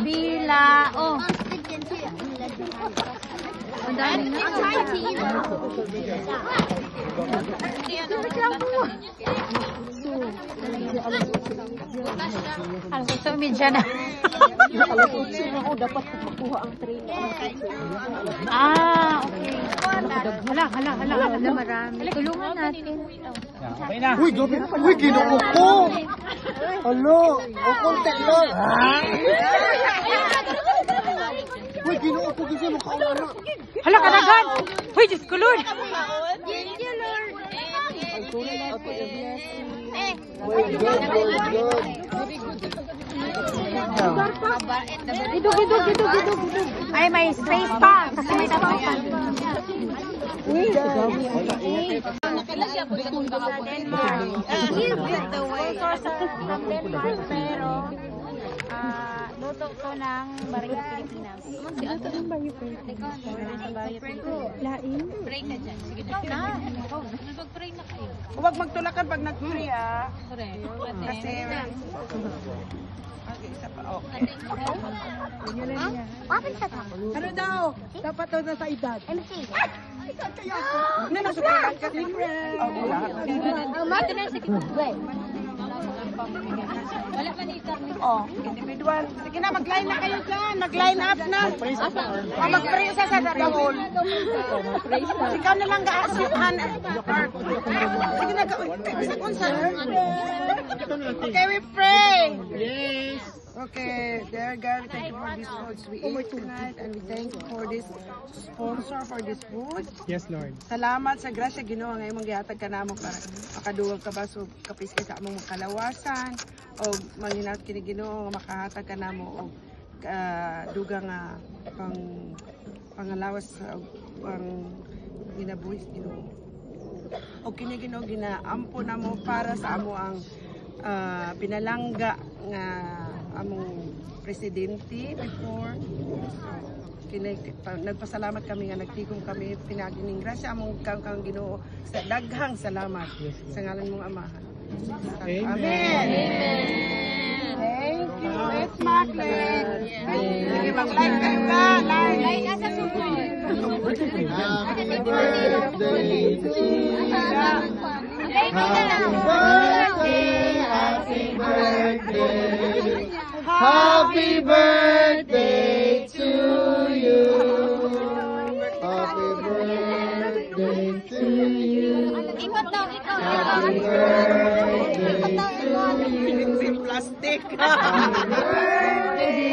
kabila. Oh. Ang dami na. Alam ko ito, medya na. Dapat makuha ang train. Ah, okay. Hala, marami. Tulungan natin. Uy, gabi. Uy, ginoo ko. Alo, o kontek lang. Uy, ginoo ko kasi makawala. Hala, kanagan. Uy, Diyos ko, Lord. Gidug. Ay, may space pa. Kasi may tapakan. Pero luto ko ng Barrio Pilipinas. Luto ng Barrio Pilipinas. Lain? Pray ka dyan. Sige na. Mag-pray na kayo. Huwag magtulakan pag nag-pray Kasi isa pa. Ano daw? Dapat daw na sa edad. MC. Ano na sukalan ka si friend? Wala pa ni Carmen. Individual. Sige na, mag-line na kayo dyan. Mag-line up na. Mag-pray sa dahol. Ikaw na lang ga-asihan. Sige na, okay, we pray. Yes. Okay, dear God, we thank you for these foods we eat tonight, and we thank you for this sponsor for this food. Yes, Lord. Salamat sa grasya Ginoo nga imong gihatag kanamo para makaduwag ka ba so kapiski sa among kalawasan o manginat kini Ginoo nga makahatag kanamo og dugang nga pangalawas sa pang ginabuhis Ginoo. O kini Ginoo ginaampo namo para sa amo ang pinalangga nga among presidente before. Nagpasalamat kami nga nagtigom kami pinagining grasya among kang Ginoo sa daghang salamat sa ngalan mong Amahan. Amen. Amen. Thank you. Let's maklet. Sige, mag-like kayo ka. Like. Nasa sunod. Happy birthday to you. Happy birthday to you. Happy birthday to you. Ikot daw, ikaw. Happy birthday to you. Plastic. Happy birthday.